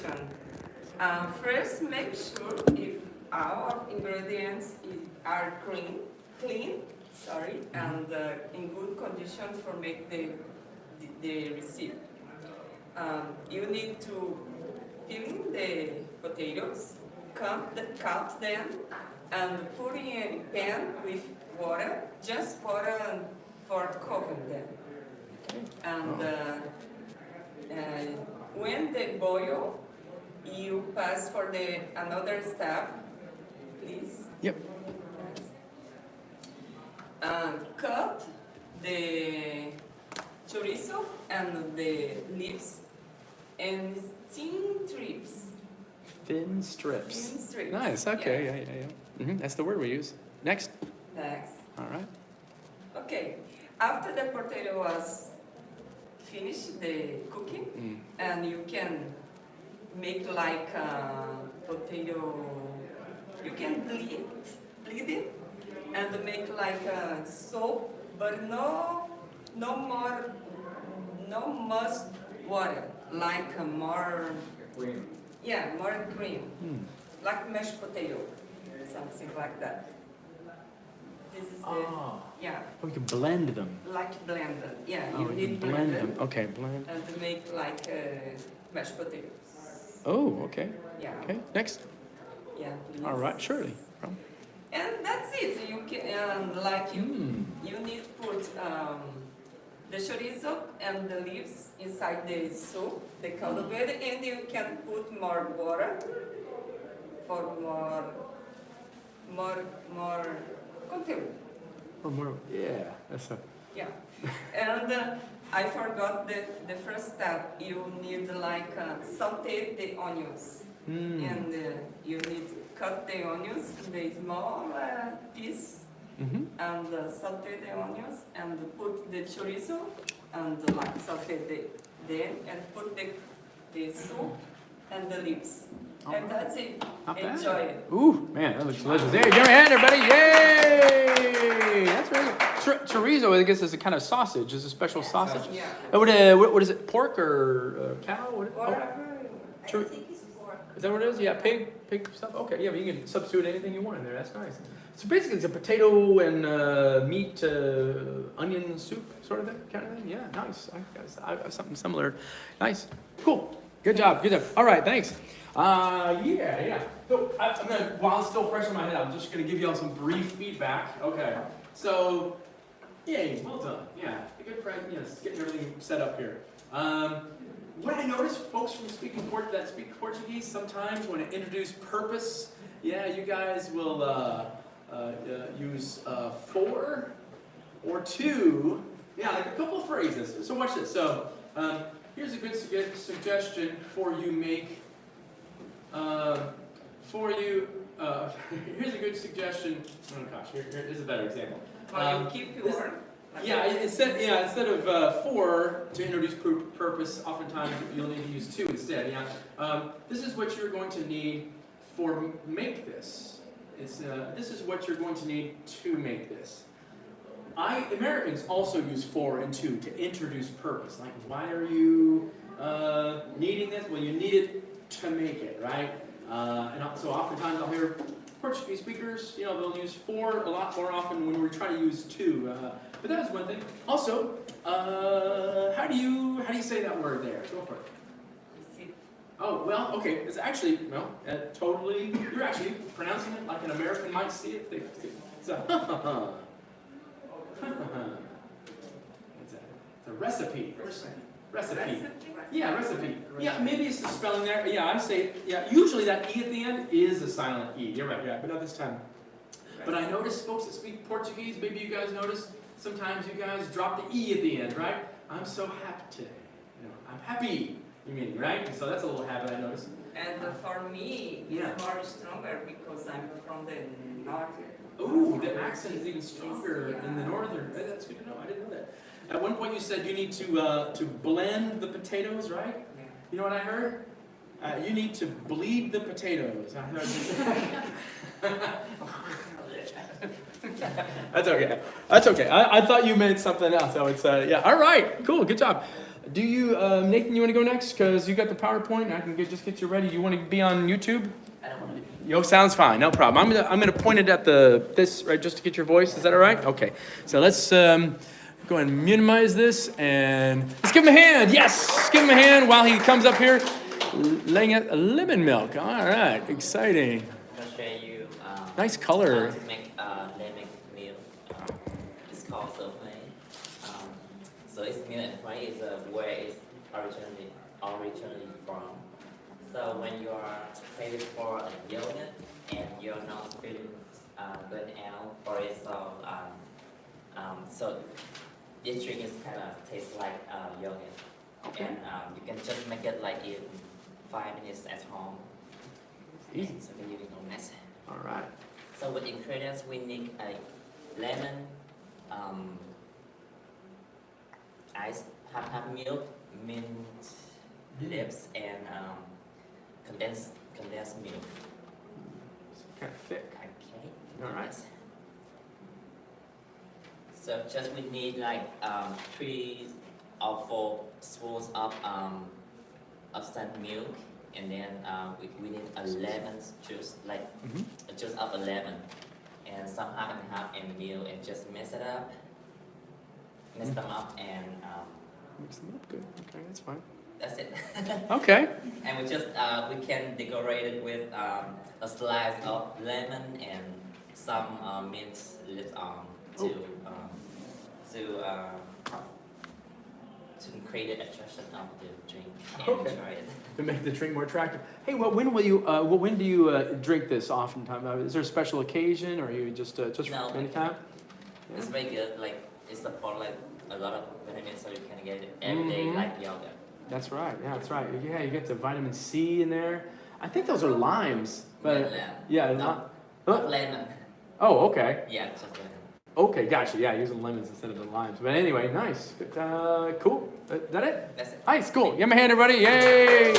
condition. First, make sure if all of ingredients are clean, and in good condition for make the recipe. You need to peel the potatoes, cut them, and put in a pan with water, just water for cooking them. And when they boil, you pass for another step, please. Yep. Cut the chorizo and the leaves in thin strips. Thin strips. Thin strips. Nice. Okay. Yeah. That's the word we use. Next. All right. Okay. After the potato was finished the cooking, and you can make like potato. You can bleed it, and make like a soup, but no much water, like more Cream. Yeah, more cream, like mashed potato, something like that. This is yeah. Oh, you can blend them. Like blender, yeah. Oh, you can blend them. Okay, blend. And to make like mashed potatoes. Oh, okay. Yeah. Okay, next. Yeah. Please. All right, surely. And that's it. You can you need to put the chorizo and the leaves inside the soup, the caldo verde, and you can put more water for more container. Or more. Yeah, that's a. Yeah. And I forgot the first step. You need like saute the onions, and you need to cut the onions in the small piece, and saute the onions and put the chorizo and like saute them and put the soup and the leaves. And that's it. Enjoy it. Ooh, man, that looks delicious. There, give me a hand, everybody. Yay! That's really good. Chorizo, I guess, is a kind of sausage. Is a special sausage. Yeah. What is it? Pork or cow? I think it's pork. Is that what it is? Yeah, pig stuff. Okay, yeah, but you can substitute anything you want in there. That's nice. So basically, it's a potato and meat, onion soup sort of thing, kind of thing. Yeah, nice. I have something similar. Nice, cool. Good job. All right, thanks. Yeah. So I'm gonna, while it's still fresh in my head, I'm just gonna give you all some brief feedback. Okay. So, yay, well done. Yeah, good practice. Yes, getting everything set up here. What I noticed, folks from that speak Portuguese, sometimes when I introduce purpose, yeah, you guys will use for or to. Yeah, like a couple of phrases. So watch this. So here's a good suggestion for you make. Here's a good suggestion. Oh gosh, here's a better example. You keep your. Instead of for to introduce purpose, oftentimes you'll need to use to instead. Yeah. This is what you're going to need for make this. This is what you're going to need to make this. Americans also use for and to introduce purpose. Like, why are you needing this? Well, you need it to make it, right? And so oftentimes I'll hear Portuguese speakers, they'll use for a lot more often when we're trying to use to. But that is one thing. Also, how do you say that word there? Go for it. Oh, well, okay. It's actually, totally, you're actually pronouncing it like an American might see it. It's a it's a recipe. Recipe. Yeah, recipe. Yeah, maybe it's the spelling there. Yeah, I say, usually that E at the end is a silent E. You're right, but not this time. But I notice folks that speak Portuguese, maybe you guys notice, sometimes you guys drop the E at the end, right? I'm so happy today. I'm happy, you mean, right? So that's a little habit I noticed. And for me, it's more stronger because I'm from the north. Ooh, the accent is even stronger in the northern. That's good to know. I didn't know that. At one point you said you need to blend the potatoes, right? Yeah. You know what I heard? You need to bleed the potatoes. I heard. That's okay. I thought you meant something else. I would say, yeah. All right, cool, good job. Do you, Nathan, you want to go next? Because you got the PowerPoint and I can just get you ready. Do you want to be on YouTube? I don't want to. Yo, sounds fine, no problem. I'm gonna point it at this, right, just to get your voice. Is that all right? Okay. So let's go ahead and minimize this and let's give him a hand. Yes, give him a hand while he comes up here, laying out lemon milk. All right, exciting. I'm going to show you Nice color. how to make lemon milk. It's called souffle. So it's milk and honey is where it's originally from. So when you are craving for a yogurt and you're not feeling good out for it, so this drink is kind of tastes like yogurt. Okay. And you can just make it like in 5 minutes at home. Easy. So you can no mess. All right. So with ingredients we need a lemon, ice, half milk, mint leaves, and condensed milk. It's kind of thick. Okay. All right. So just we need like 3 or 4 spoons of sand milk, and then we need a lemon juice, like a juice of a lemon, and some half and half and milk, and just mix it up, mix them up, and Mix them up good. Okay, that's fine. that's it. Okay. And we just we can decorate it with a slice of lemon and some mint leaves to create an attraction of the drink and Okay. enjoy it. To make the drink more attractive. Hey, well, when will you? When do you drink this? Oftentimes, is there a special occasion, or you just No, anytime? It's very good. Like it supports like a lot of vitamins, so you can get it every day like yogurt. That's right. Yeah, that's right. Yeah, you get the vitamin C in there. I think those are limes, but yeah, not huh? lemon. Oh, okay. Yeah, just lemon. Okay, gotcha. Yeah, using lemons instead of the limes. But anyway, nice. Good, cool. Is that it? That's it. Nice, cool. Give me a hand, everybody. Yay!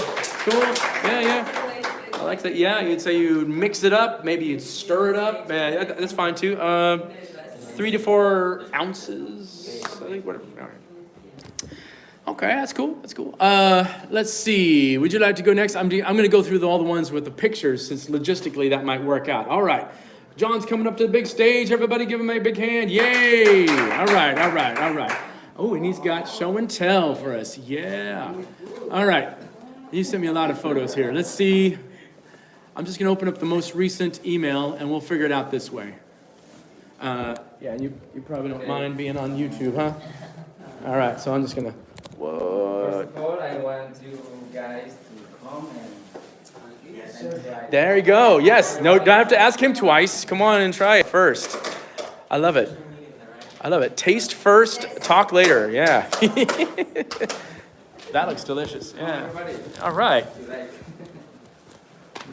Cool. Yeah, yeah. I like that. Yeah, you'd say you'd mix it up. Maybe you'd stir it up. Yeah, that's fine too. 3 to 4 ounces. I think whatever. All right. Okay, that's cool. That's cool. Let's see. Would you like to go next? I'm going to go through all the ones with the pictures, since logistically that might work out. All right. John's coming up to the big stage. Everybody give him a big hand. Yay! All right, all right, all right. Oh, and he's got show and tell for us. Yeah. All right. You sent me a lot of photos here. Let's see. I'm just going to open up the most recent email, and we'll figure it out this way. Yeah, you probably don't mind being on YouTube, huh? All right, so I'm just going to... First of all, I want you guys to come and try. There you go. Yes. No, don't have to ask him twice. Come on and try it first. I love it. I love it. Taste first, talk later. Yeah. That looks delicious. Yeah. Everybody, All right. you like?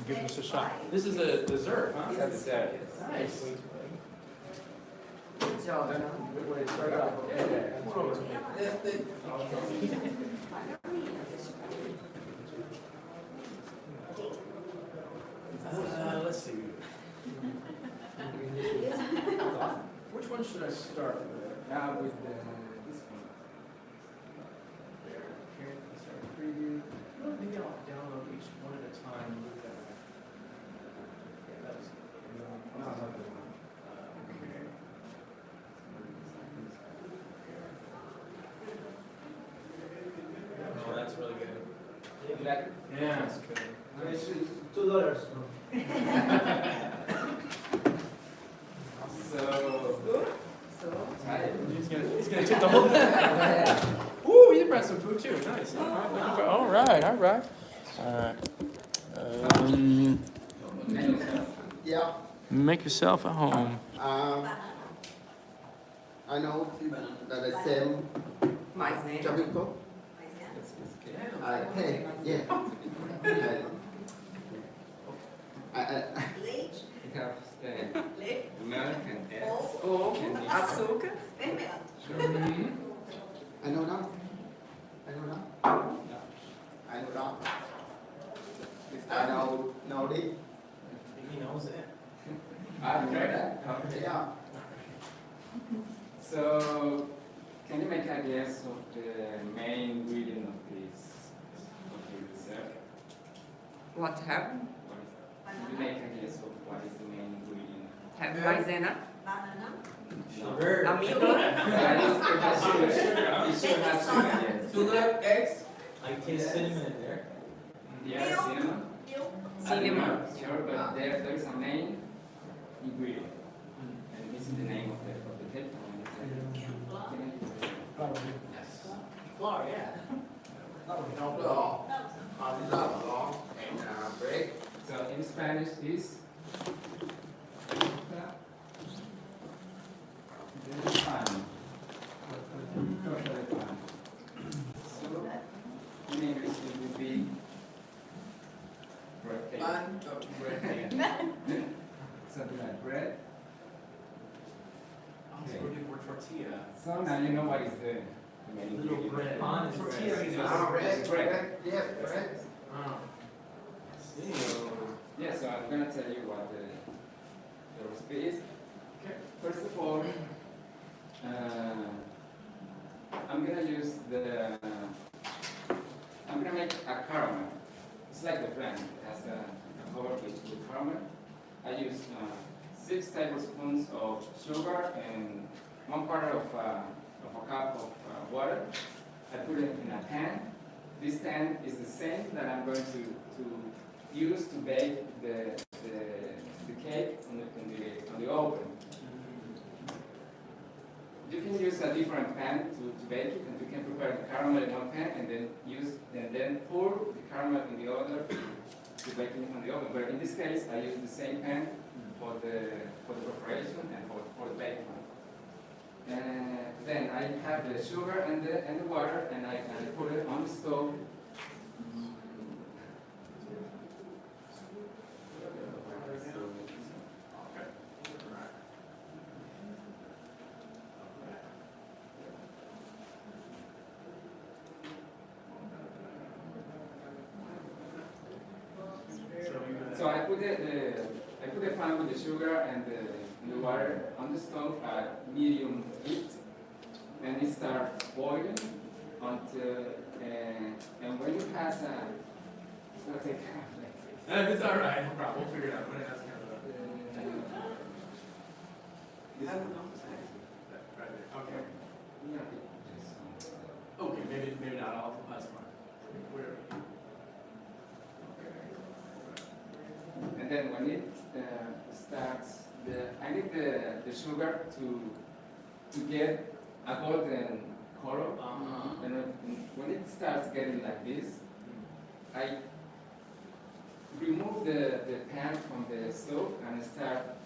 Give this a shot. This is a dessert, huh? That's it. Nice. Good job, John. Let's see. Which one should I start with? With this one. There. Here, start preview. Well, maybe I'll download each one at a time. Yeah, that was good. Okay. Oh, that's really good. You like it? Yeah, that's good. It's $2. So, try it. He's gonna take the whole thing. Ooh, you brought some food too. Nice. All right, all right. Yeah, Make yourself at home. I know that the same Mais Jamaica. Hey, yeah. You have milk and eggs. ovo, açúcar. I know that. I know that. I know that. I know this. He knows it. I tried that. Okay. Yeah. So, Can you make a guess of the main ingredient of this dessert? What have? Can you make a guess of what is the main ingredient? Have maizena? Banana. Sugar. Amigo? Sugar, eggs. I taste cinnamon in there. Yes, cinnamon. Milk. Cinnamon. Sure, but there is a main ingredient. And this is the name of the cake. Flour, yeah. No, no. Long and break. So in Spanish is pan. So in English it would be bread cake. Pan, bread. Something like bread. So we're doing more tortilla. So now you know what is the main Little ingredient. bread. Pan is Tortilla bread. means Bread, bread. bread. Yes, bread. Oh. So, yeah, so I'm gonna tell you what the recipe is. Okay. First of all, I'm gonna use I'm gonna make a caramel. It's like the plant. It has a cover with caramel. I use 6 tablespoons of sugar and 1/4 of a cup of water. I put it in a pan. This pan is the same that I'm going to use to bake the cake on the oven. You can use a different pan to bake it, and you can prepare the caramel in one pan and then pour the caramel in the other to bake it on the oven. But in this case, I use the same pan for the preparation and for the baking. Then I have the sugar and the water, and I put it on the stove. So I put the pan with the sugar and the water on the stove at medium heat, and it starts boiling until and when you pass it's gonna take It's all right. No problem. We'll figure it out. We're gonna ask him about it. Right there. Okay. Okay. Maybe not all. That's fine. Where? And then when it starts, I need the sugar to get a golden color. And when it starts getting like this, I remove the pan from the stove and start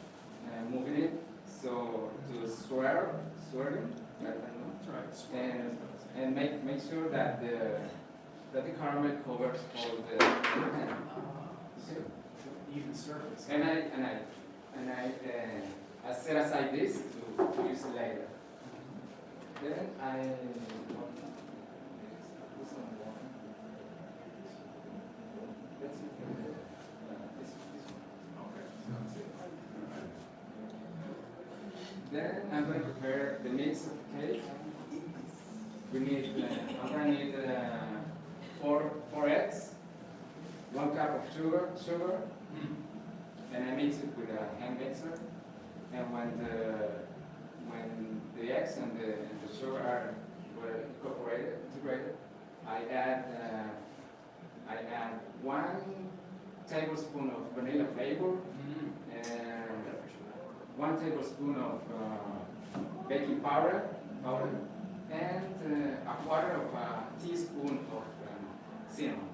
moving it so to swirling, and make sure that the caramel covers all the pan. Even surface. And I set aside this to use it later. Then I put some water. That's it. This one. Then I'm going to prepare the mix of cake. I'm going to need 4 eggs, 1 cup of sugar. And I mix it with a hand mixer. And when the eggs and the sugar are integrated, I add 1 tablespoon of vanilla flavor and 1 tablespoon of baking powder, and 1/4 of a teaspoon of cinnamon.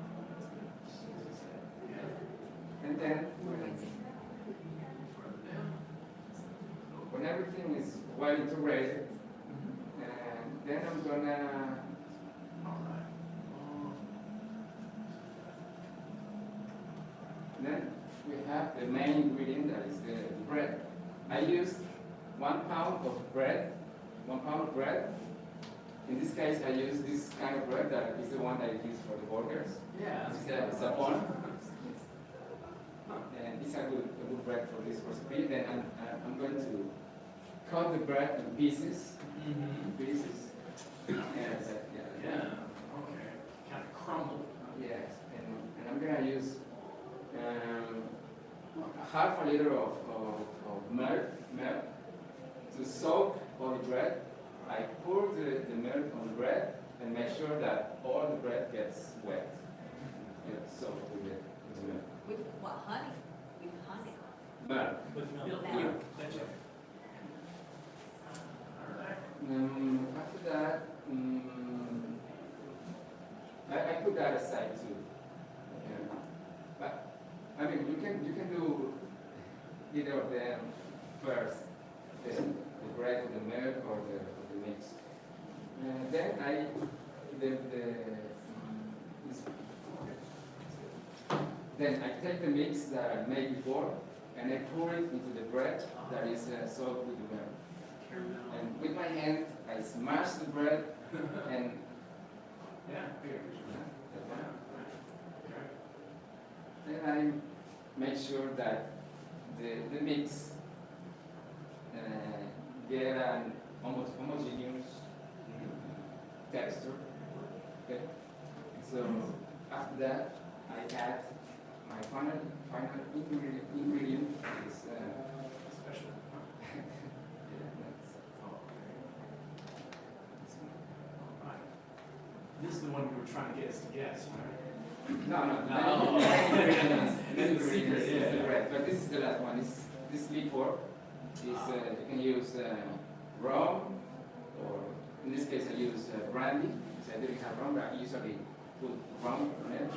And then when everything is well integrated, then I'm gonna then we have the main ingredient, that is the bread. I used 1 pound of bread, 1 pound of bread. In this case, I use this kind of bread that is the one that I use for the burgers. Yeah. It's a bun. And it's a good bread for this recipe. Then I'm going to cut the bread in pieces. half a liter of milk to soak all the bread. I pour the milk on the bread and make sure that all the bread gets wet. Gets soaked with the milk. With what, honey? With honey. Milk. With milk. Milk. Gotcha. After that, I put that aside too. Yeah. But I mean, you can do either of them first, the bread with the milk or the mix. Then then I take the mix that I made before and I pour it into the bread that is soaked with the milk. And with my hand, I smash the bread and Yeah. then I make sure that the mix get an almost homogeneous texture. Okay. So after that, I add my final ingredient is Special. Right. This is the one you were trying to get us to guess, right? No. No. This is the Secret, secret, yeah. the red. But this is the last one. This liquor is you can use rum, or in this case I use brandy. So I didn't have rum, but I usually put rum on it.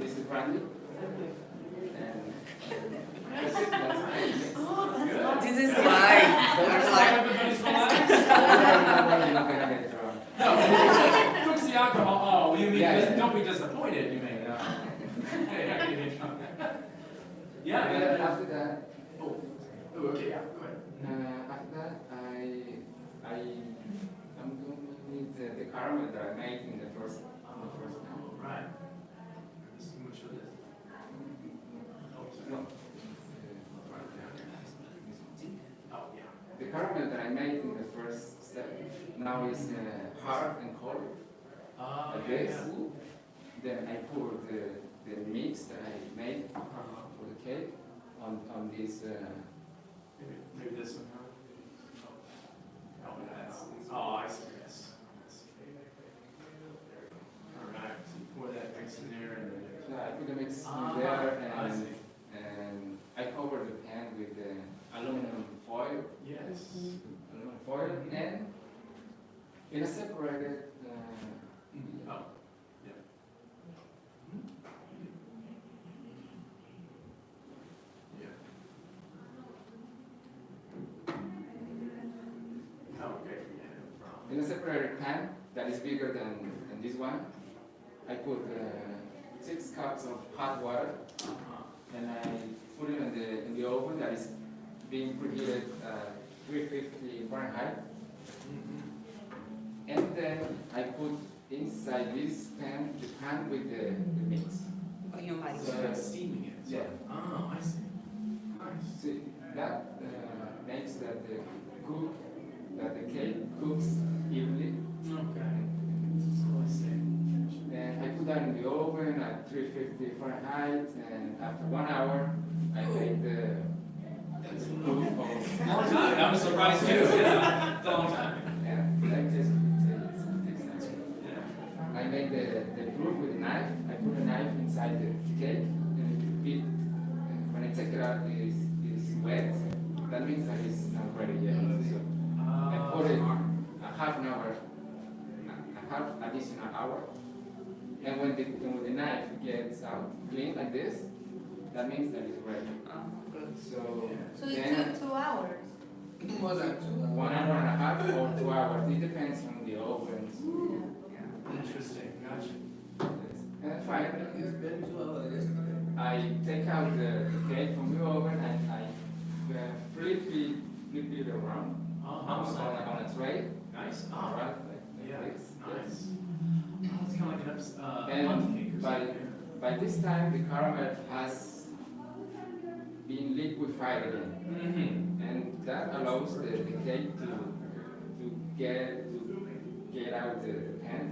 This is brandy. And that's it. That's it. This is live. I'm like, Everybody's You're not gonna get drunk. No, cooks the alcohol. Oh, you mean, Yeah. don't be disappointed, you mean. Hey, I can get drunk. Yeah, And yeah. after that, Oh, okay, yeah, go ahead. after that, I'm going to need the caramel that I made in the first time. Right. Let's see much of this. Oh, sorry. No. Oh, yeah. The caramel that I made in the first step now is hard and cold, like this. Then I pour the mix that I made for the cake on this. Maybe this one, huh? Oh, that's, oh, I see this. All right, so you pour that mix in there and then. So I put the mix Ah, in there I see. and I cover the pan with the aluminum foil. Yes. Aluminum foil and in a separated. Oh, yeah. Yeah. Oh, okay, yeah, no problem. In a separated pan that is bigger than this one, I put 6 cups of hot water and I put it in the oven that is being preheated 350 Fahrenheit. And then I put inside this pan the pan with the mix. oh, you might. So that's steaming it. Yeah. Oh, I see. Nice. See, that makes that the cake cooks evenly. Okay. So I see. And I put that in the oven at 350 Fahrenheit, and after 1 hour, I make the proof of. Long time. I was surprised too. Yeah. It's a long time. Yeah, like this. It takes time. Yeah. I make the proof with a knife. I put a knife inside the cake, and it, when I take it out, it is wet. That means that it's not ready yet. So I put it a half an hour, a half additional hour. And when the knife gets out clean like this, that means that it's ready. Oh, good. So So it then took 2 hours. More than 2 hours. 1 hour and a half or 2 hours. It depends on the ovens. Interesting. Gotcha. And finally, It's been 2 hours yesterday. I take out the cake from the oven and I flip it around on a tray. Nice. All Oh, right, yeah. like this. Nice. Oh, it's kind of like an And plum cake or by- something. By this time, the caramel has been liquefied again. Mm-hmm. And that allows the cake to get out the pan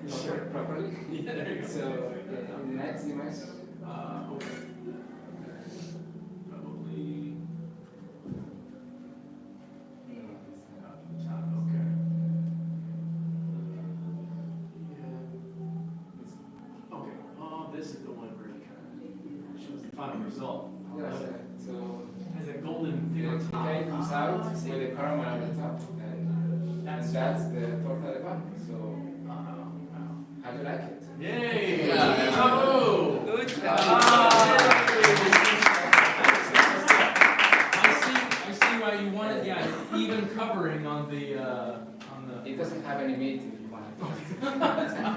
Sure. properly. Yeah, there you go. So in the next image, Okay. final result. Yes, so Has a golden the thing on top. cake comes out with the caramel on the top, and that's the torta de pan. So Wow. how do you like it? Yay! Yeah. Bravo! Good Ah. job. I see why you wanted, yeah, even covering on the. It doesn't have any meat if you want it. It's not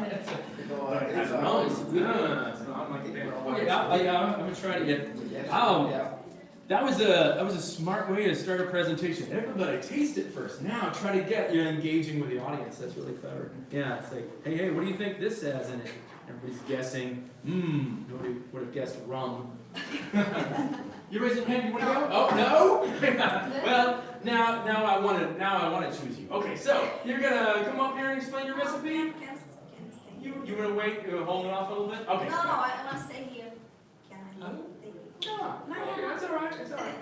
my favorite. Okay, I'm gonna try it again. That was a smart way to start a presentation. Everybody taste it first. Now try to get you engaging with the audience. That's really clever. Yeah, it's like, hey, what do you think this has in it? Everybody's guessing. Nobody would have guessed rum. You raise your hand. You want to go? Oh no. Well, now I want to choose you. Okay, so you're gonna come up here and explain your recipe. Can't stay. You wanna wait? You wanna hold it off a little bit? Okay. No, I want to stay here. Can I leave? Thank you. Okay, that's all right. That's all right.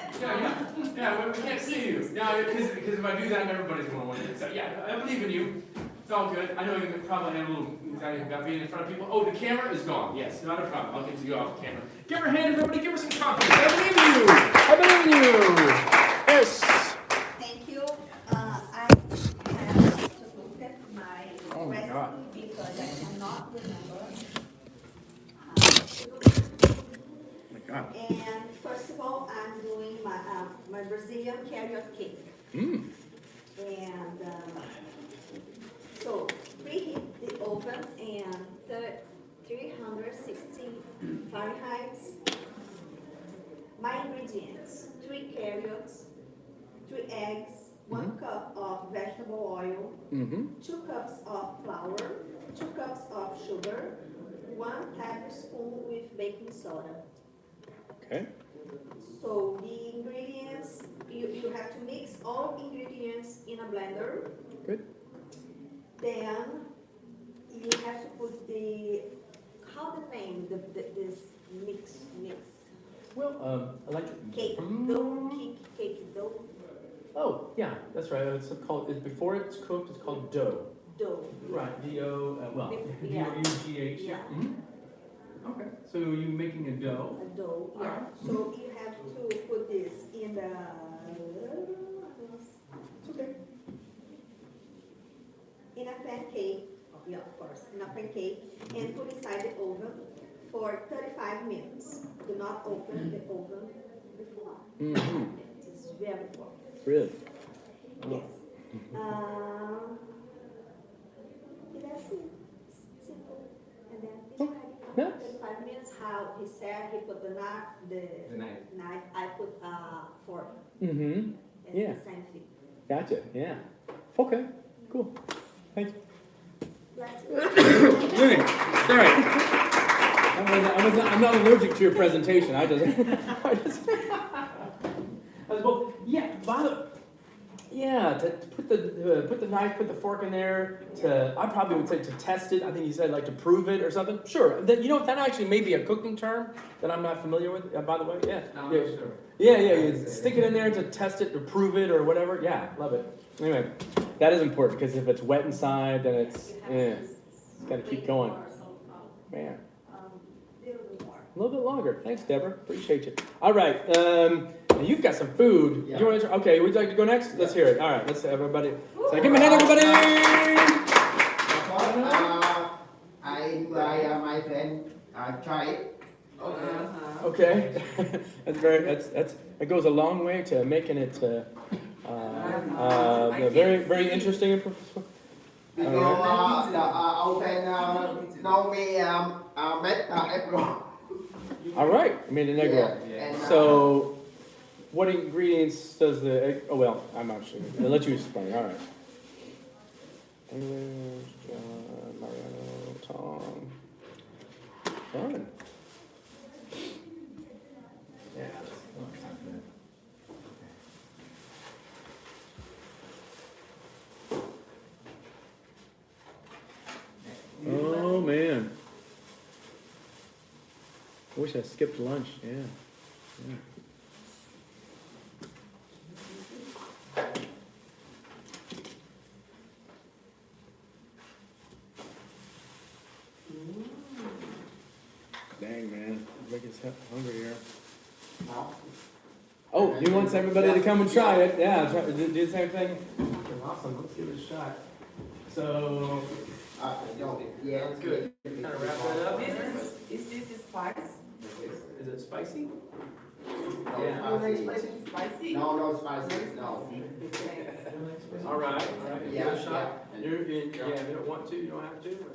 Yeah, we can't see you. Now, because if I do that, everybody's gonna want it. So yeah, I believe in you. It's all good. I know you probably have a little anxiety about being in front of people. Oh, the camera is gone. Yes, not a problem. I'll get you off the camera. Give her a hand, everybody. Give her some confidence. I believe in you. I believe in you. Yes. Thank you. I have to look at my Oh my God. recipe because I cannot remember. Oh my God. And first of all, I'm doing my Brazilian carrot cake. Mm. And so preheat the oven and 360 Fahrenheit. My ingredients: 3 carrots, 3 eggs, 1 cup of vegetable oil, 2 cups of flour, 2 cups of sugar, 1 tablespoon with baking soda. Okay. So the ingredients, you have to mix all ingredients in a blender. Good. Then you have to put how the name, this mix. Well, electric. Cake dough, cake dough, Oh, yeah, that's right. It's called. Before it's cooked, it's called dough. dough. Right. D-O. Well, Yeah. D-O-U-G-H. Yeah. Okay. So you making a dough? A dough, yeah. Alright. So you have to put this in the, It's okay. in a pancake, yeah, of course, in a pancake, and put inside the oven for 35 minutes. Do not open the oven before. Mm-hmm. It's very important. Really? Yes. That's it. Simple. And then it's ready. Nice. 35 minutes. How he said he put the knife. I put fork. Mm-hmm. It's Yeah. the same thing. Gotcha. Yeah. Okay. Cool. Thank you. That's it. Sorry. I'm not allergic to your presentation. I just. Well, yeah. To put the knife, put the fork in there. I probably would say to test it. I think you said like to prove it or something. Sure. That, that actually may be a cooking term that I'm not familiar with. By the way, yeah. I'm Yeah. not sure. Yeah. You stick it in there to test it, to prove it, or whatever. Yeah, love it. Anyway, that is important because if it's wet inside, then it's got to keep going. Man, a little bit longer. Thanks, Deborah. Appreciate you. All right, you've got some food. Yeah. You want to? Okay, would you like to go next? Let's hear it. All right, let's have everybody. So give me a hand, everybody. I invite my friend try it. Okay, that goes a long way to making it very interesting and professional. Because our friend know me make egg roll. All right, I made an egg roll. And, So, what ingredients does the egg? Oh well, I'm not sure. I'll let you explain. All right. English, John, Mariano, Tom, John. Yeah. Oh man. I wish I skipped lunch. Yeah. Dang man, he's hungry here. No. Oh, he wants everybody to come and try it. Yeah, try, do the same thing. Awesome. Let's give it a shot. So, No, yeah, that's good. Kind of wrap that up. Is this spice? Is it spicy? No, Yeah. You like spicy? No, no spicy, no. All right. Yeah, Give it a shot. yeah. Yeah, if you don't want to, you don't have to.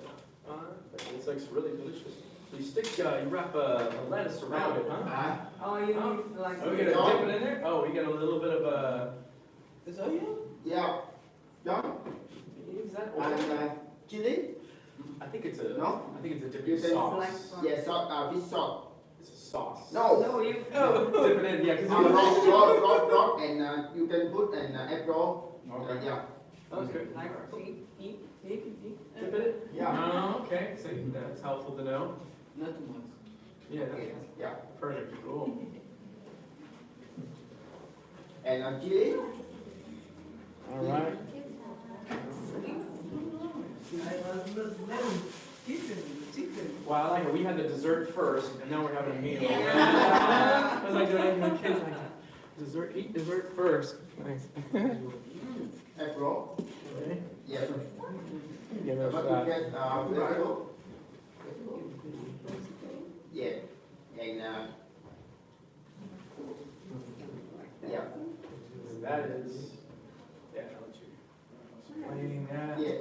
But it's like really delicious. You stick, you wrap a lettuce around it, huh? Oh, you need like. Oh, we gotta dip it in there? Oh, we got a little bit of is that oil? Yeah. John, Is that and oil? chili? I think it's a, No? I think it's a You dipping can- sauce. Yeah, salt, fish sauce. It's a sauce. No. No, you. Dip it in, yeah, Rock, and you can put an egg roll. Okay. Yeah. That's good. Like eat. Dip it in? Yeah. Oh, okay, see, that's helpful to know. Not too much. Yeah, Yeah. perfect, cool. And chili? All right. Well, I like it. We had the dessert first, and now we're having a meal. Yeah. I was like doing my kids like dessert. Eat dessert first. Nice. Egg roll? Okay. Yeah. Give it a But shot. you get vegetable? Yeah. And yeah. That is. Yeah, I'll let you explain that. Yeah.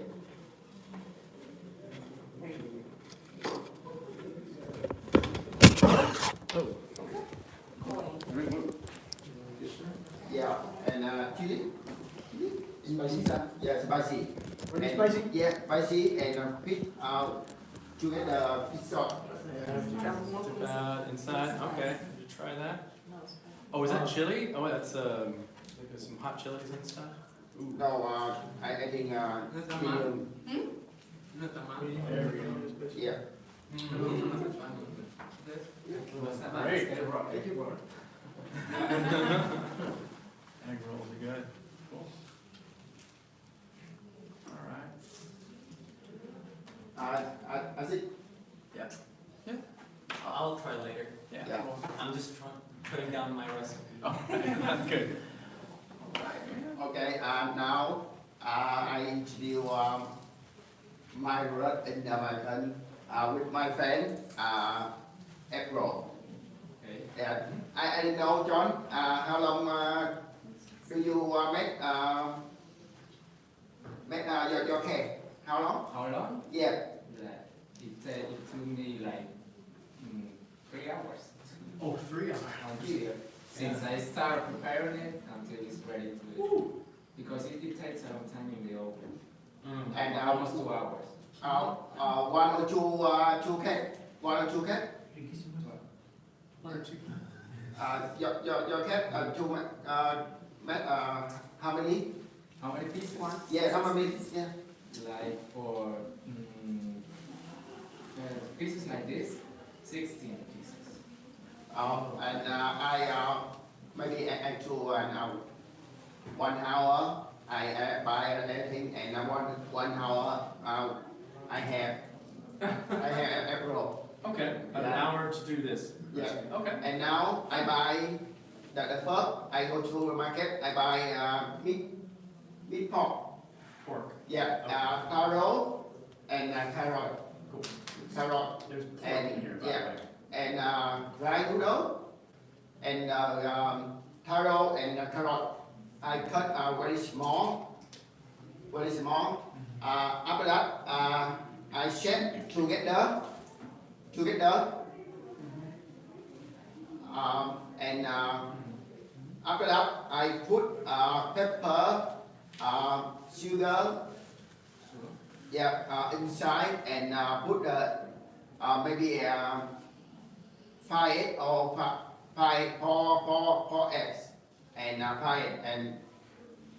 Oh. Yeah. And chili? Spicy? Yeah, spicy. Really And- spicy? Yeah, spicy and fish, to get the fish sauce. Dip that inside. Okay. Did you try that? Oh, is that chili? Oh, that's like there's some hot chilies and stuff. Ooh. No, I think, medium. There we go. Yeah. Great. Egg rolls are good. Cool. All right. I think, I'll try later. Yeah. Yeah. I'm just putting down my recipe. Oh, that's good. okay, now, I introduce, my road in American, with my friend, egg roll. Okay. Yeah, I didn't know, John, how long, do you, make, your cake? How long? How long? Yeah. It took me like 3 hours. Oh, 3 hours. Until, since I start preparing it until it's ready to eat. Because it takes a long time in the oven. And, Almost 2 hours. one or two cake, one or two cake? One or two. Your cake, two, how many? How many pieces? Yeah, how many? Yeah. Like for pieces like this, 16 pieces. And I maybe I do an 1 hour. I buy everything, and 1 hour I have egg roll. Okay, about an hour to do this. Yeah. Okay. And now I buy the first. I go to the market. I buy meat pork. Pork. Yeah, taro and carrot. Cool. Carrot There's pork And- in here, by yeah. the way. and dry noodle and taro and carrot. I cut very small, very small. After that, I shake together, and after that, I put pepper, sugar, yeah, inside, and put maybe 5 eggs or 4 eggs, and fry it and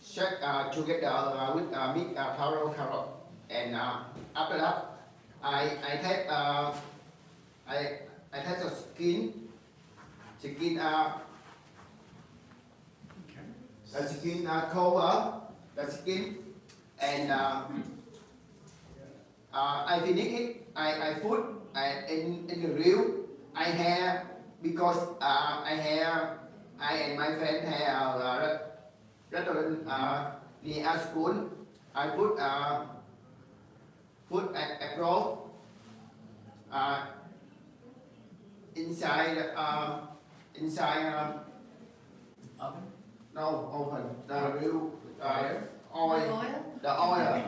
shake together with meat, taro, carrot, and after that, I take the skin, cover the skin, and I finish it. I put in the grill. I have because I and my friend have a restaurant near our school. I put apple inside Oven? no open the real Fire? oil the oil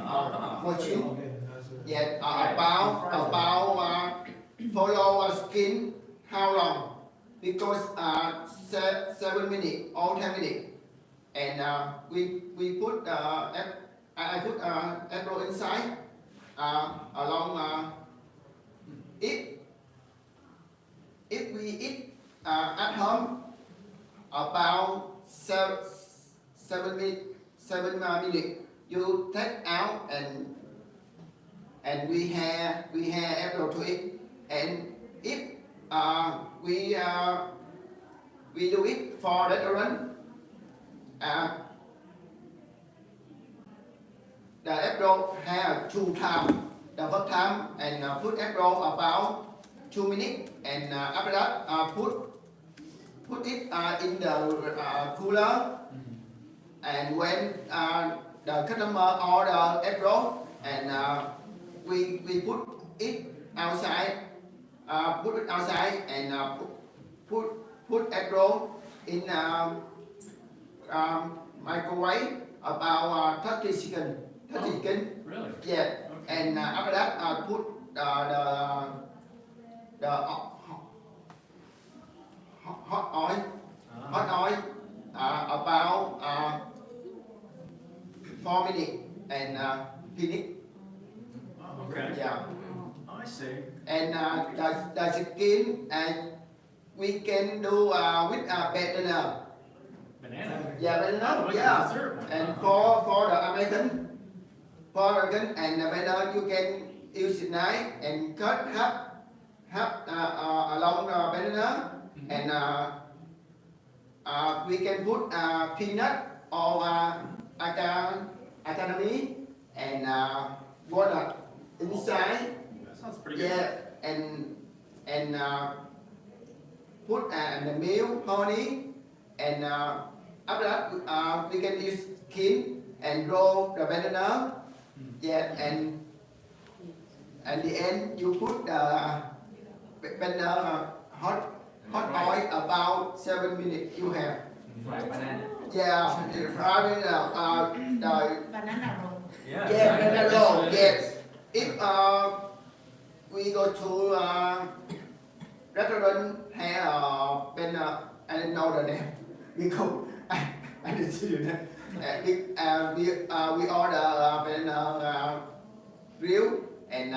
machine. Yes, about follow a skin how long? Because 7 minutes or 10 minutes, and we put I put apple inside along if we eat at home about 7 minutes, you take out and we have apple to eat, and if we do it for restaurant, the apple have 2 times. The first time and put apple about 2 minutes, and after that put it in the cooler, and when the customer order apple, and we put it outside, and put apple in microwave about 30 seconds. 30 seconds. Really? Yeah. Okay. And after that put the hot oil about 4 minutes, and finish. Okay. Yeah. Oh, I see. And the skin, and we can do with banana. Banana? Yeah, banana. Oh, like a Yeah. dessert one. And Oh. for the American and the banana, you can use a knife and cut half along the banana, and we can put peanut or academy and walnut inside. That sounds pretty good. Yeah, and put the milk, honey, and after that we can use skin and roll the banana. Yeah, and at the end you put the banana hot oil about 7 minutes. You have. Fried banana. Yeah, fry the Banana roll. Yeah. yeah, right. banana roll. Yes. If we go to restaurant have banana, I don't know the name because I didn't see the name. We order banana grill, and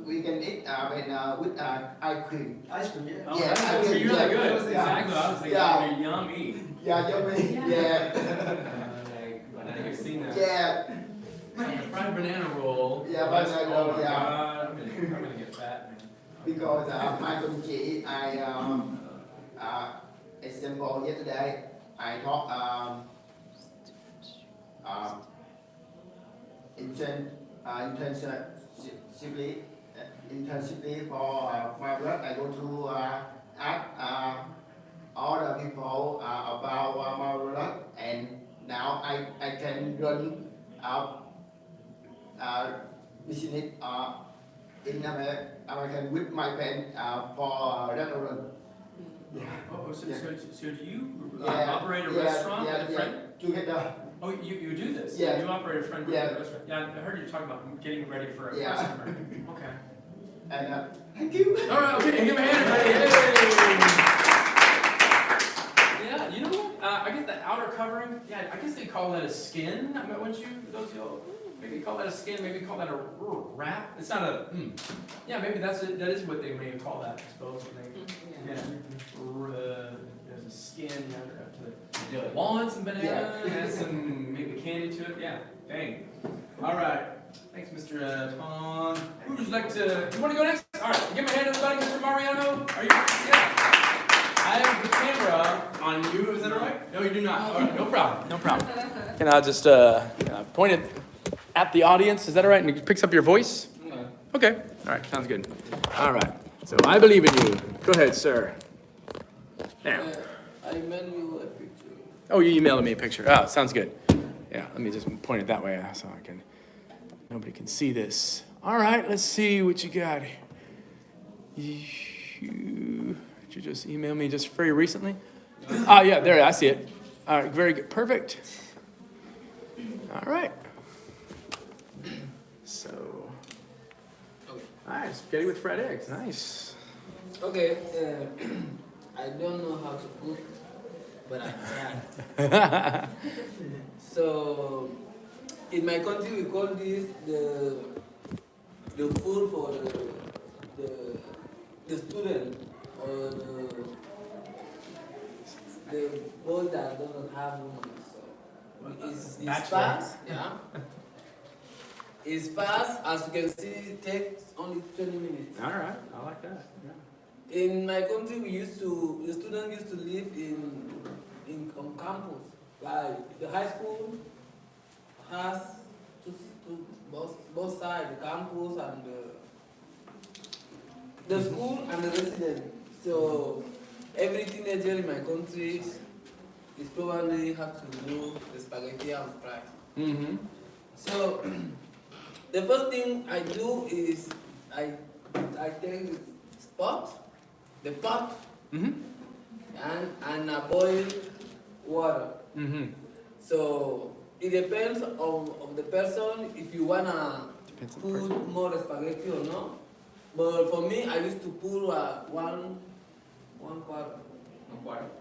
we can eat banana with ice cream. Ice cream, yeah. Oh, Yeah, that I looks think- really yeah, good. yeah. Exactly. I was thinking Yeah. it'd be yummy. Yeah, yummy. Like Yeah, I think I've seen that. yeah, Fried banana roll. Yeah, Oh, that's- banana oh roll, my yeah. God. I'm gonna get fat, man. because my community, example yesterday, I taught intensively for my work. I go to ask all the people about my work, and now I can run business in American with my friend for restaurant. Yeah. Oh, so, Yeah. so do you Yeah, operate a yeah, restaurant yeah, with a yeah. friend? Together. Oh, you do this? Yeah. You operate a friend with Yeah. a restaurant? Yeah, I heard you talk about getting ready for a Yeah. customer. Okay. And thank you. All right, okay, give him a hand, everybody. Yay! Yeah, you know what? I guess the outer covering, yeah, I guess they call that a skin. I mean, wouldn't you, those of y'all, maybe call that a skin, maybe call that a wrap. It's not a, yeah, maybe that is what they may call that, I suppose, when they, yeah. There's a skin, you have to walnuts and banana, add some maybe candy to it, yeah, dang. All right, thanks, Mr. Pong. Who would like to, you want to go next? All right, give me a hand, everybody, Mr. Mariano. Are you, yeah. I have the camera on you, is that all right? No, you do not. All right, no problem, no problem. Can I just point it at the audience? Is that all right? And it picks up your voice? Okay, all right, sounds good. All right, so I believe in you. Go ahead, sir. Now. I mail you a picture. Oh, you emailed me a picture. Oh, sounds good. Yeah, let me just point it that way so I can, nobody can see this. All right, let's see what you got. Did you just email me just very recently? Oh, yeah, there, I see it. All right, very good, perfect. All right. So, all right, spaghetti with fried eggs, nice. Okay, I don't know how to cook, but I can. So, in my country, we call this the food for the student or the boy that doesn't have woman. So, it's fast, yeah. It's fast, as you can see, it takes only 20 minutes. All right, I like that. Yeah. In my country, the students used to live on campus. Like the high school has both sides, the campus and the school and the residence. So every teenager in my country is probably have to do the spaghetti and fries. Mm-hmm. So the first thing I do is I take the pot, Mm-hmm. and I boil water. Mm-hmm. So it depends on the person if you wanna Depends on the put person. more spaghetti or not. But for me, I used to put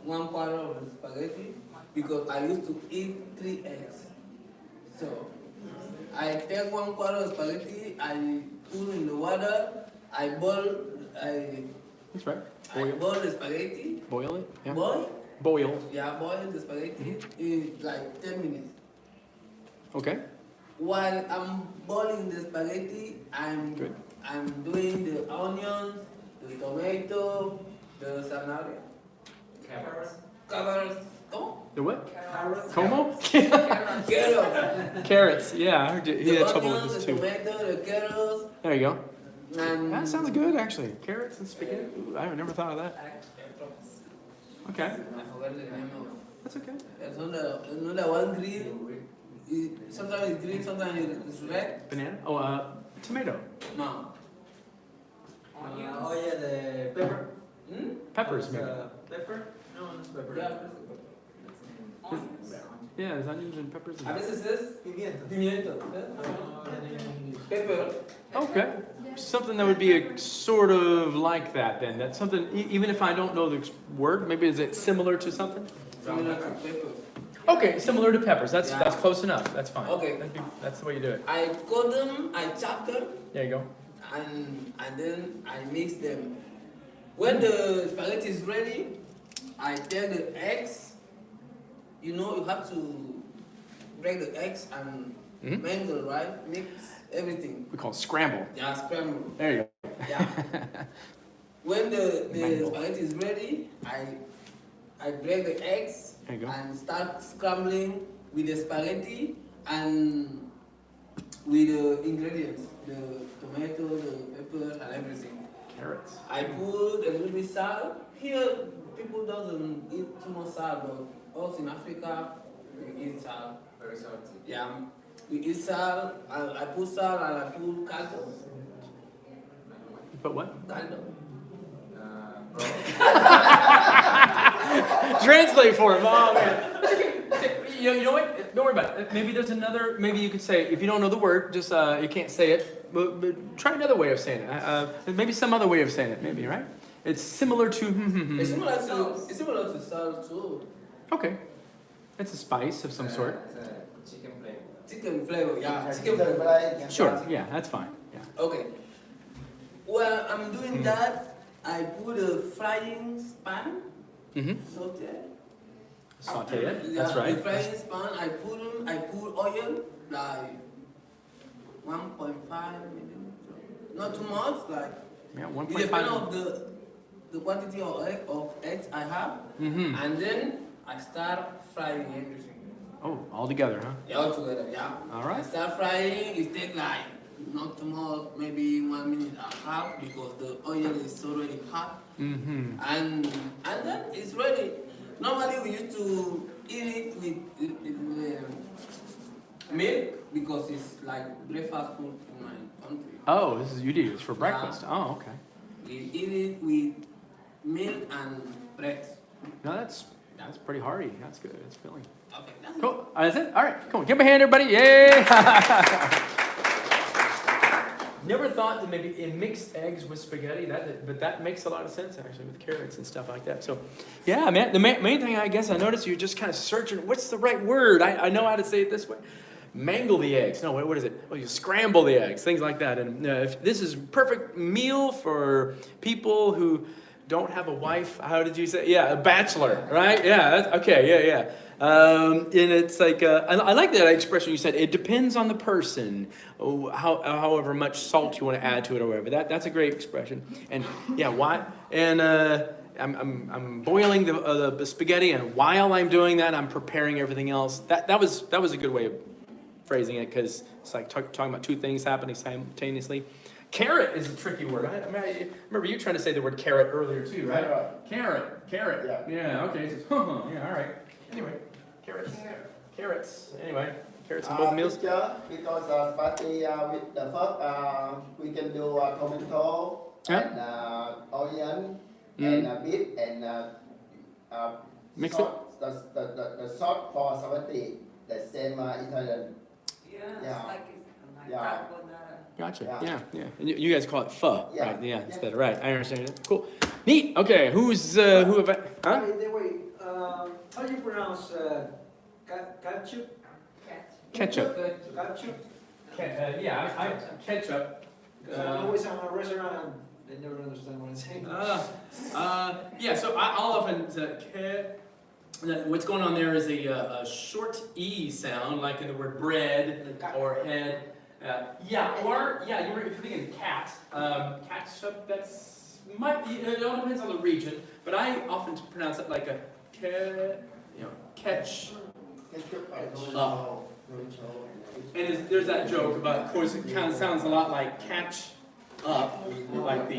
one quarter of the spaghetti because I used to eat 3 eggs. So I take 1/4 of spaghetti, I put in the water, I boil That's right. I boil the spaghetti. Boil it? Yeah. Boil? Boil. Yeah, boil the spaghetti in like 10 minutes. Okay. While I'm boiling the spaghetti, Good. I'm doing the onions, the tomato, the zanahoria. Carrots. Oh? The what? Carrots. Como? Carrots. Carrots. Yeah, I heard you, he The had trouble with onions, this the too. tomato, the carrots, There you go. and That sounds good, actually. Carrots and spaghetti. Ooh, I never thought of that. Okay, I forgot the name of. that's okay. There's another one green. Sometimes it's green, sometimes it's red. Banana? Oh, tomato. No. Oh yeah, the pepper. Hmm? Peppers, maybe. Pepper? No, it's pepper. Yeah. Yeah, there's onions and peppers. A veces es Pimiento. pimiento. Pepper. Okay. Something that would be a sort of like that then. That's something, even if I don't know the word, maybe is it similar to something? Similar to pepper. Okay, similar to peppers. That's Yeah. that's close enough. That's fine. Okay. That's the way you do it. I cut them, I chop them, There you go. and then I mix them. When the spaghetti is ready, I take the eggs. You know, you have to break the eggs and Mhm. mingle, right? Mix everything. We call it scramble. Yeah, scramble. There you Yeah. When the Mingle. spaghetti is ready, I break the eggs There you go. and start scrambling with the spaghetti and with the ingredients, the tomato, the peppers, and everything. Carrots. I put a little bit salt. Here, people doesn't eat too much salt, but us in Africa, we eat salt. Very salty. Yeah, we eat salt. I put salt and I put caldo. But what? Caldo. Translate for him. Oh man. You know what? Don't worry about it. Maybe there's another. Maybe you could say if you don't know the word, just you can't say it. But try another way of saying it. Maybe some other way of saying it. Maybe right. It's similar to. It's similar to salt too. Okay. It's a spice of some sort. It's a chicken flavor. Chicken flavor, yeah. Chicken Chicken flavor. flavor. Sure. Yeah, that's fine. Yeah. Okay. While I'm doing that, I put a frying pan, Mm-hmm. saute. Saute it. Yeah, That's right. The frying pan, I put oil, like 1.5 millimeters. Not too much, like, Yeah, it 1.5. depends on the quantity of eggs I have. Mm-hmm. And then I start frying everything. Oh, all together, huh? Yeah, all together, yeah. All right. I start frying, it takes like not too much, maybe 1 minute and a half because the oil is already hot. Mm-hmm. And then it's ready. Normally we used to eat it with milk because it's like breakfast food in my country. Oh, this is you do. It's for breakfast. Oh, okay. We eat it with milk and bread. No, that's pretty hearty. That's good. It's filling. Okay. Cool. That's it. All right. Come on. Give me a hand, everybody. Yay! Never thought that maybe in mixed eggs with spaghetti, but that makes a lot of sense actually with carrots and stuff like that. So, yeah, man. The main thing I guess I noticed you're just kind of searching. What's the right word? I know how to say it this way. Mangle the eggs. No, what is it? Oh, you scramble the eggs, things like that. And if this is perfect meal for people who don't have a wife. How did you say? Yeah, a bachelor, right? Yeah, that's, okay, yeah. And it's like, I like that expression you said. It depends on the person, however much salt you want to add to it or whatever. That's a great expression. And yeah, why? And I'm boiling the spaghetti, and while I'm doing that, I'm preparing everything else. That was a good way of phrasing it, because it's like talking about two things happening simultaneously. Carrot is a tricky word. I remember you trying to say the word carrot earlier too, right? Carrot. Yeah. Okay. Yeah. All right. Anyway, carrots. Anyway, carrots in both meals. Because spaghetti with the first, we can do tomato and onion and beef and mix sauce, it. The sauce for spaghetti, the same Italian. Yeah. Like carbonara. Gotcha. Yeah. And you guys call it pho, right? Yeah, instead of right. I understand it. Cool. Neat. Okay. Who have I? Huh? How do you pronounce ketchup? Ketchup. Ketchup? Yeah, ketchup. I'm always at a restaurant and they never understand what I'm saying. Yeah, so I'll often say what's going on there is a short E sound, like in the word bread or head. You were thinking cat. Ketchup, it all depends on the region, but I often pronounce it like a catch up. And there's that joke about, of course, it kind of sounds a lot like catch up, like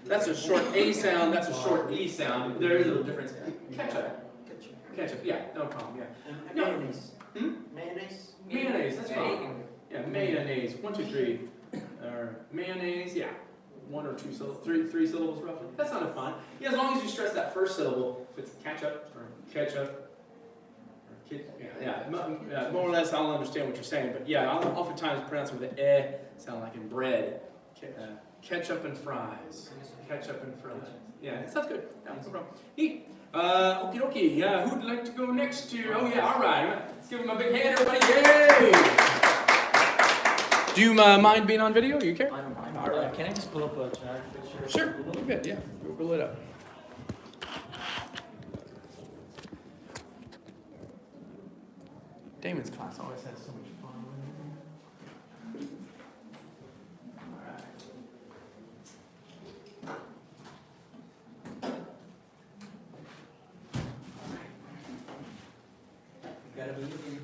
that's a short A sound, that's a short E sound. There is a little difference. Ketchup, yeah, no problem, yeah. Mayonnaise. Mayonnaise, that's fine. Yeah, mayonnaise, 1, 2, 3. Or mayonnaise, yeah. 1 or 2 syllables, 3 syllables roughly. That's not fun. Yeah, as long as you stress that first syllable, if it's ketchup or ketchup, more or less I'll understand what you're saying. But yeah, I'll oftentimes pronounce it with the eh, sound like in bread. Ketchup and fries. Ketchup and fries. Yeah, that sounds good. Yeah, no problem. Neat. Okie dokie. Yeah, who'd like to go next to? Oh yeah, all right. Let's give him a big hand, everybody. Yay! Do you mind being on video? You care? I don't mind. All right. Can I just pull up a generic picture? Sure. You bet. Yeah. We'll pull it up. Damon's class always has so much fun. All right. Gotta be looking.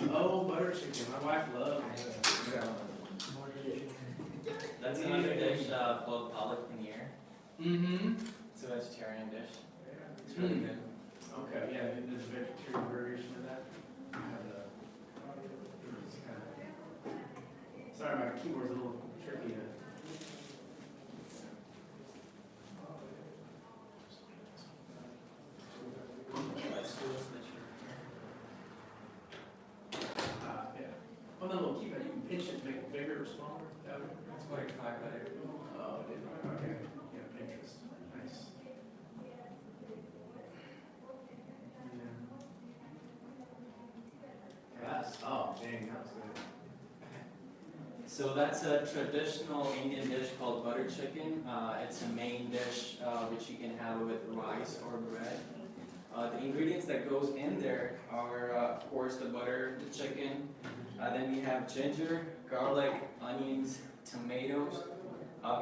Oh, butter chicken. My wife loves it. That's another dish called palak paneer. Mm-hmm. It's a vegetarian dish. It's really good. Okay, yeah, there's a vegetarian variation of that. Sorry, my keyboard's a little tricky. Well, then we'll keep it. You can pinch it, make it bigger or smaller. That's what I tried better. Oh, it is. Okay. Yeah, Pinterest. Nice. Yes. Oh, dang, that was good. So that's a traditional Indian dish called butter chicken. It's a main dish which you can have with rice or bread. The ingredients that goes in there are, of course, the butter, the chicken. Then we have ginger, garlic, onions, tomatoes.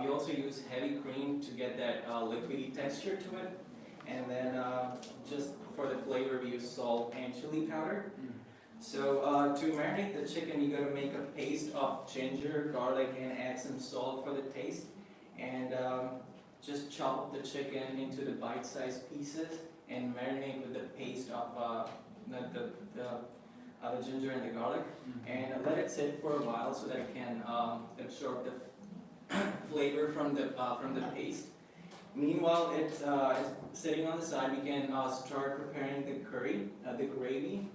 We also use heavy cream to get that liquidy texture to it. And then just for the flavor, we use salt and chili powder. So to marinate the chicken, you gotta make a paste of ginger, garlic, and add some salt for the taste. And just chop the chicken into the bite-sized pieces and marinate with the paste of the ginger and the garlic, and let it sit for a while so that it can absorb the flavor from the paste. Meanwhile, it's sitting on the side. We can start preparing the curry, the gravy,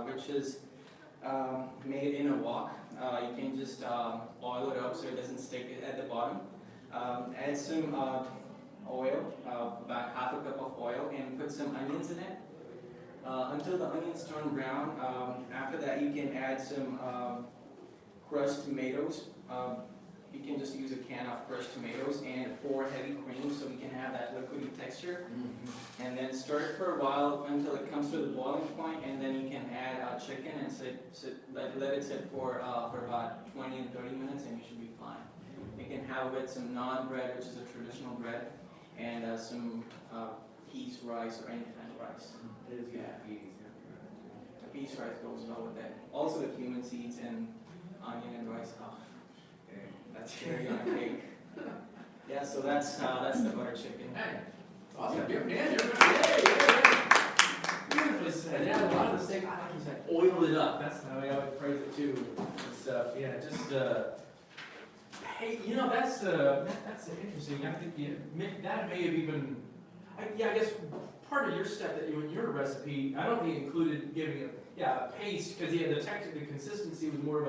which is made in a wok. You can just boil it up so it doesn't stick at the bottom. Add some oil, about half a cup of oil, and put some onions in it until the onions turn brown. After that, you can add some crushed tomatoes. You can just use a can of crushed tomatoes and pour heavy cream so we can have that liquidy texture. And then stir it for a while until it comes to the boiling point, and then you can add chicken and let it sit for about 20 and 30 minutes, and you should be fine. You can have it with some naan bread, which is a traditional bread, and some peas rice or any kind of rice. It is good. Yeah, the peas rice goes well with that. Also the cumin seeds and onion and rice. Oh, that's cherry on a cake. Yeah, so that's the butter chicken. Hey, awesome. Give me a hand. Beautifully said. Yeah, a lot of the steak, I like you said, oil it up. That's how I would phrase it too. And stuff. Yeah, just hey, you know, that's interesting. I think that may have even, I guess part of your step that you in your recipe, I don't think included giving a paste, because the consistency was more of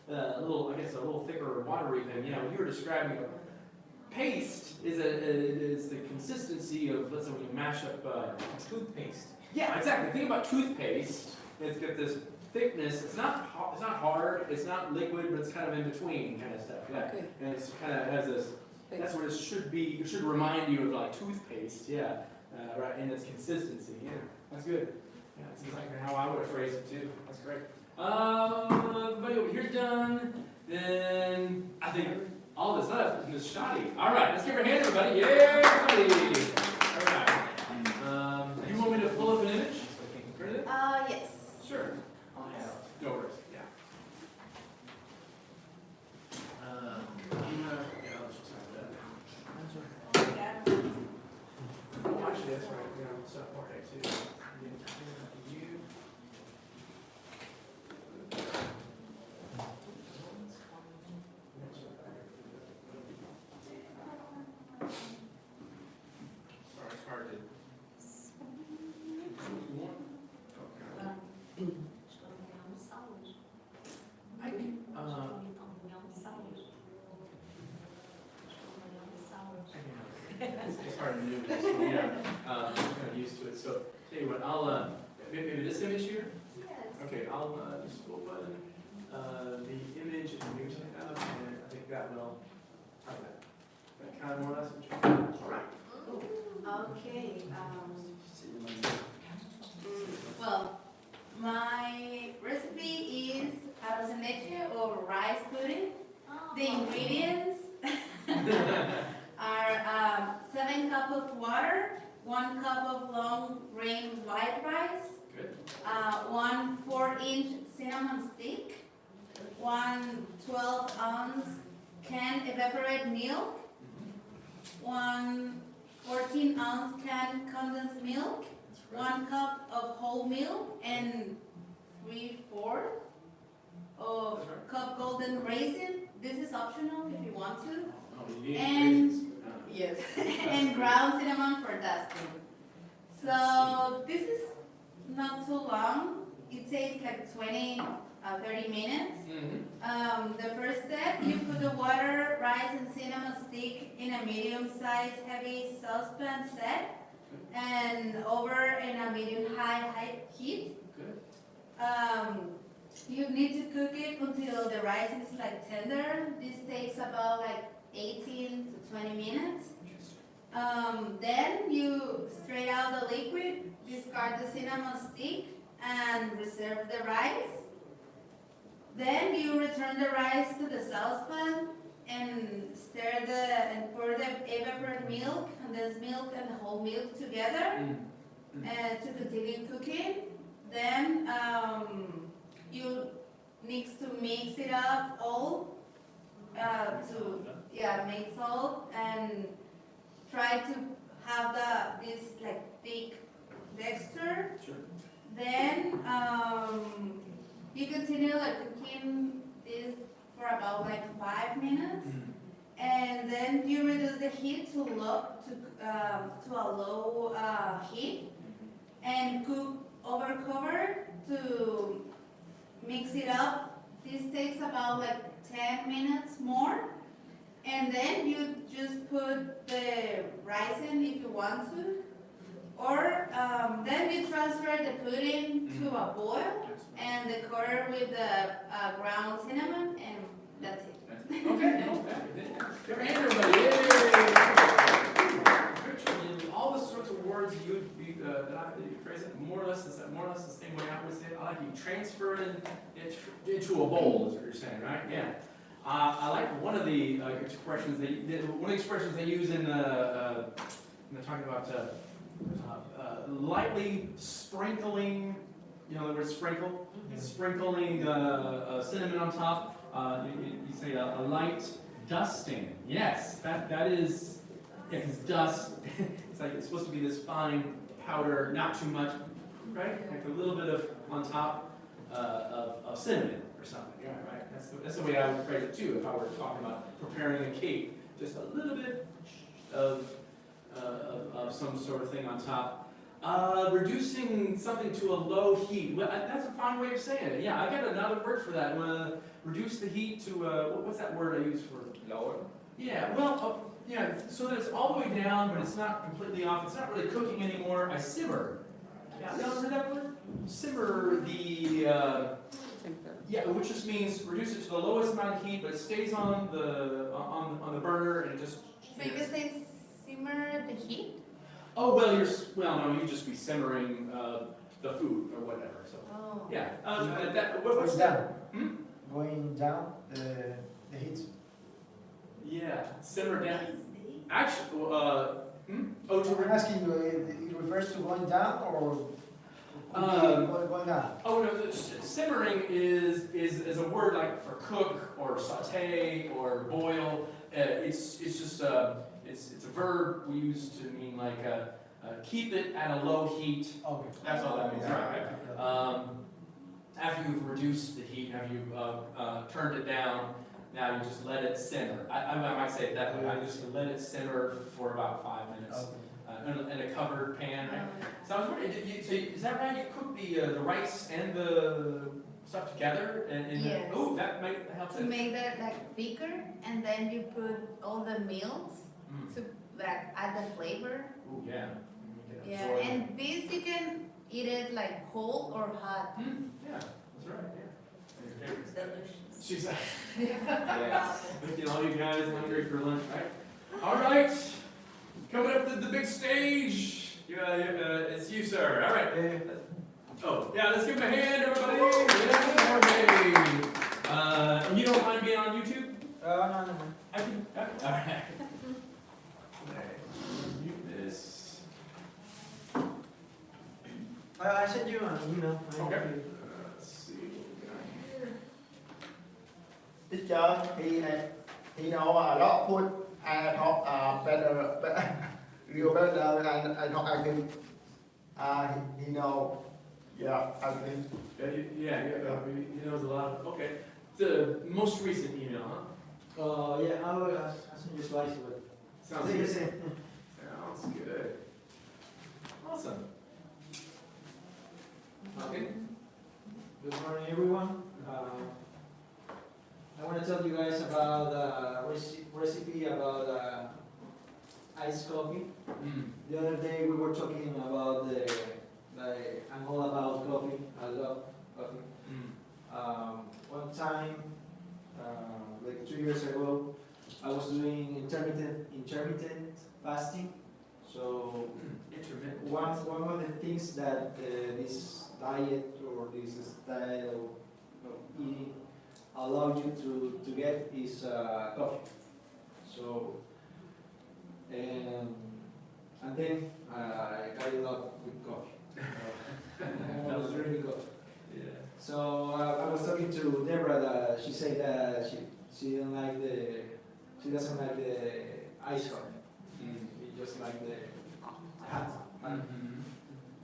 a little thicker, watery thing. You know, you were describing a paste is the consistency of, let's say, when you mash up Toothpaste. yeah, exactly. The thing about toothpaste, it's got this thickness. It's not hard. It's not liquid, but it's kind of in between kind of stuff. Yeah. Okay. And it's kind of has this. That's what it should be. It should remind you of like toothpaste. Yeah. Right. And its consistency. Yeah. That's good. Yeah. That's exactly how I would have phrased it too. That's great. Everybody over here's done. Then I think all that's left is Miss Shadi. All right. Let's give her a hand, everybody. Yeah, everybody. All right. You want me to pull up an image? Yes. Sure. No worries. Yeah. Yeah, let's just have that. Oh, actually, that's right. Yeah, it's okay too. You. Sorry, it's hard to. I can, it's hard to do this, so yeah, I'm kind of used to it, so, tell you what, I'll, maybe this image here? Yes. Okay, I'll, just open, the image and move it up, and I think that will, how's that? That kind of more or less what you want? All right. Okay. Well, my recipe is arroz con leche or rice pudding. The ingredients are 7 cups of water, 1 cup of long grain white rice, Good. 1 4-inch cinnamon stick, 1 12-ounce canned evaporated milk, 1 14-ounce canned condensed milk, 1 cup of whole milk, and 3/4 of cup golden raisin. This is optional if you want to. Oh, you need And raisins. yes, and ground cinnamon for dusting. So this is not too long. It takes like 20, 30 minutes. The first step, you put the water, rice, and cinnamon stick in a medium-sized heavy saucepan set and over in a medium-high heat. Good. You need to cook it until the rice is like tender. This takes about like 18 to 20 minutes. Then you strain out the liquid, discard the cinnamon stick, and reserve the rice. Then you return the rice to the saucepan and stir and pour the evaporated milk, condensed milk, and whole milk together to continue cooking. Then you need to mix it up all to make salt and try to have this like thick texture. Sure. Then you continue like cooking this for about like 5 minutes, and then you reduce the heat to a low heat, and cook over cover to mix it up. This takes about like 10 minutes more, and then you just put the rice in if you want to, or then you transfer the pudding to a boil and decorate with the ground cinnamon, and that's it. Okay, cool. Give a hand, everybody. Yay! All the sorts of words you phrase it more or less the same way I would say it. I like you transfer it into a bowl, is what you're saying, right? Yeah. I like one of the expressions they use in they're talking about lightly sprinkling. You know the word sprinkle? Sprinkling cinnamon on top. You say a light dusting. Yes, that is. Yeah, because dust. It's supposed to be this fine powder, not too much, right? Like a little bit of on top of cinnamon or something. Yeah, right. That's the way I would phrase it too. If I were talking about preparing a cake, just a little bit of some sort of thing on top. Reducing something to a low heat. Well, that's a fine way of saying it. Yeah, I got another word for that. Reduce the heat to what's that word I use for lower? Yeah. Well. Yeah, so that it's all the way down, but it's not completely off. It's not really cooking anymore. I simmer. Yeah, you ever heard that word? Simmer the. Yeah, which just means reduce it to the lowest amount of heat, but it stays on the burner and it just. So you can say simmer the heat? Oh well, no, you just be simmering the food or whatever. So. Oh. Yeah. What's that? Going down the heat. Yeah, simmer down. Actually, I'm asking you, it refers to going down or going up? Oh no, simmering is a word like for cook or saute or boil. It's just it's a verb we use to mean like keep it at a low heat. Okay. That's all that means, right? After you've reduced the heat, after you've turned it down. Now you just let it simmer. I might say it that way. I'm just going to let it simmer for about 5 minutes in a covered pan. Right? So I was wondering, so is that right? You cook the rice and the stuff together? Yes. Oh, that might help. To make that like thicker, and then you put all the meals to like add the flavor. Oh yeah. Yeah, and this you can eat it like cold or hot. Yeah, that's right. Yeah. It's delicious. She's like, yeah. Making all you guys hungry for lunch, right? All right, coming up to the big stage. It's you, sir. All right. Oh, yeah. Let's give him a hand, everybody. Yeah, and you don't mind being on YouTube? No. I can. All right. Mute this. I sent you an email. Okay. Teacher, he know a lot food. I talk better, real better, and I talk again. He know, yeah, again. Yeah, he knows a lot. Okay. The most recent email, huh? Yeah, I'll send you twice, but Sounds good. Sounds good. Awesome. Okay. good morning, everyone. I want to tell you guys about a recipe about iced coffee. The other day we were talking about I'm all about coffee. I love coffee. One time, like 2 years ago, I was doing intermittent fasting. So Intermittent. one of the things that this diet or this style of eating allow you to get is coffee. So and then I got in love with coffee. I was drinking coffee. Yeah. So I was talking to Deborah that she said that she doesn't like the iced coffee. just like the hat.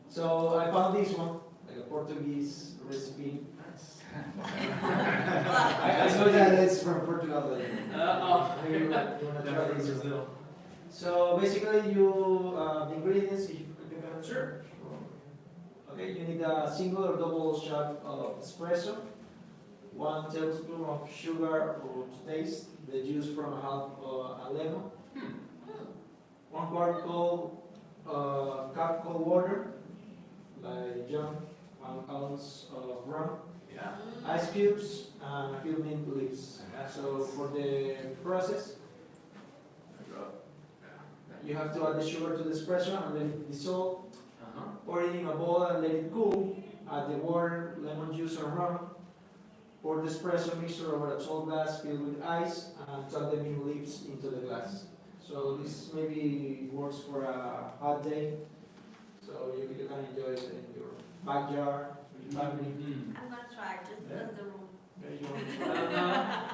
So I found this one, like a Portuguese recipe. I know that it's from Portugal, but maybe you want to try this as well. So basically, the ingredients, if you can. Sure. Okay, you need a single or double shot of espresso, 1 tablespoon of sugar to taste, the juice from half a lemon, 1/4 cup cold water, like jam, 1 ounce of rum, Yeah. ice cubes, and a few mint leaves. So for the process, you have to add the sugar to the espresso and let it dissolve. Pour it in a bowl and let it cool. Add the water, lemon juice, or rum. Pour the espresso mixture over a tall glass filled with ice and tuck the mint leaves into the glass. So this maybe works for a hot day. So you can enjoy it in your backyard with your family. I'm gonna try, just in the room. There you go.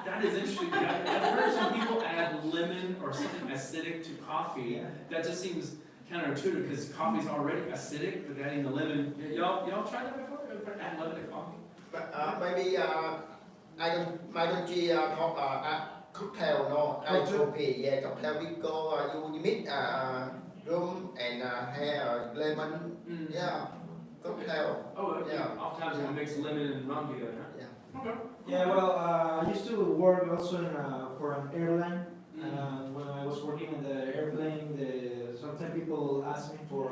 That is interesting. I've heard some people add lemon or something acidic to coffee. That just seems counterintuitive because coffee's already acidic, but adding the lemon. Y'all tried that before? Add lemon to coffee? Maybe I don't see cocktail, no, coffee, yeah, cocktail we go, you mix rum and have lemon, yeah, cocktail. Oh, Yeah. oftentimes we mix lemon and rum together, huh? Yeah. Okay. Yeah, well, I used to work also for an airline. When I was working in the airplane, sometimes people ask me for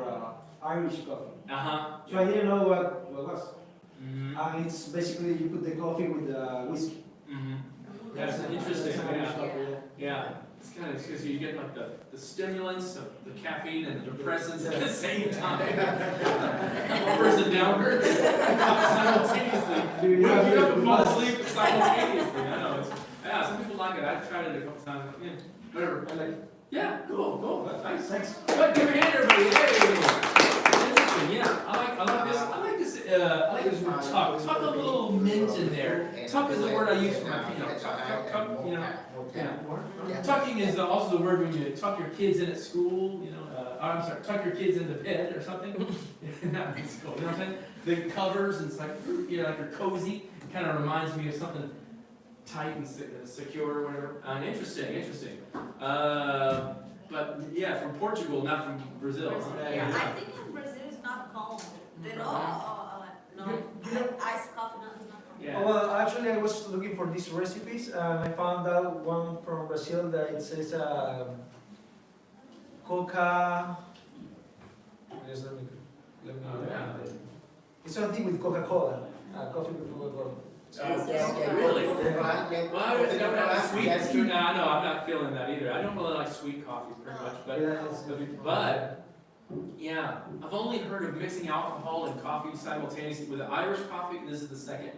Irish coffee. So I didn't know what it was. And it's basically you put the coffee with whiskey. That's an interesting. Irish Yeah. coffee, Yeah. It's kind of because you get like the stimulants of the caffeine and the depressants at the same time. Uppers and downers simultaneously. Dude, Wake you yeah, up and fall asleep simultaneously. I know. Yeah, some people like it. I've tried it a couple times. Yeah, whatever. I like it. Yeah, cool. Nice. Thanks. Good. Give me a hand, everybody. Hey. Interesting. Yeah, I like this. I like this word tuck. Tuck a little mint in there. Tuck is the word I use for my peanuts. Tuck, you know. Yeah. Tucking is also the word when you tuck your kids in at school, you know, I'm sorry, tuck your kids into bed or something. That makes cool, you know what I'm saying? The covers, and it's like, you know, like you're cozy. It kind of reminds me of something tight and secure or whatever. Interesting. But yeah, from Portugal, not from Brazil. Yeah, I think in Brazil it's not common. They no, iced coffee is not common. Yeah. Well, actually, I was looking for these recipes, and I found out one from Brazil that it says Coca. Just let me It's something with Coca-Cola. Coffee with Coca-Cola. Really? Well, I'm not sweet. No, I'm not feeling that either. I don't really like sweet coffee very much, but yeah, I've only heard of mixing alcohol and coffee simultaneously. With the Irish coffee, this is the second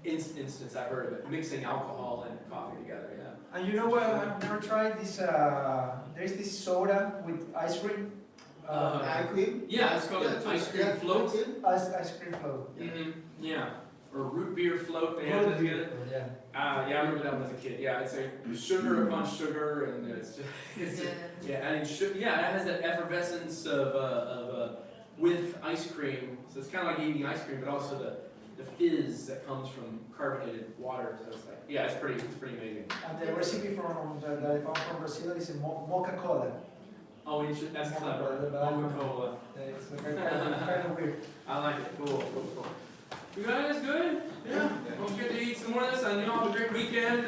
instance I've heard of it, mixing alcohol and coffee together. Yeah. And you know what? I've never tried this. There's this soda with ice cream. Ice cream? Yeah, it's called an ice cream float. Ice cream float. Yeah. Or root beer float. They have that together. Yeah. Yeah, I remember that one as a kid. Yeah, it's a sugar upon sugar, and it's just, adding sugar. Yeah, it has that effervescence of with ice cream. So it's kind of like eating ice cream, but also the fizz that comes from carbonated water. So it's like, yeah, it's pretty amazing. And the recipe that I found from Brazil is a mocha cola. Oh, that's clever. Coca-Cola. It's kind of weird. I like it. Cool. You guys good? Yeah. Well, good to eat some more of this. I know you all have a great weekend.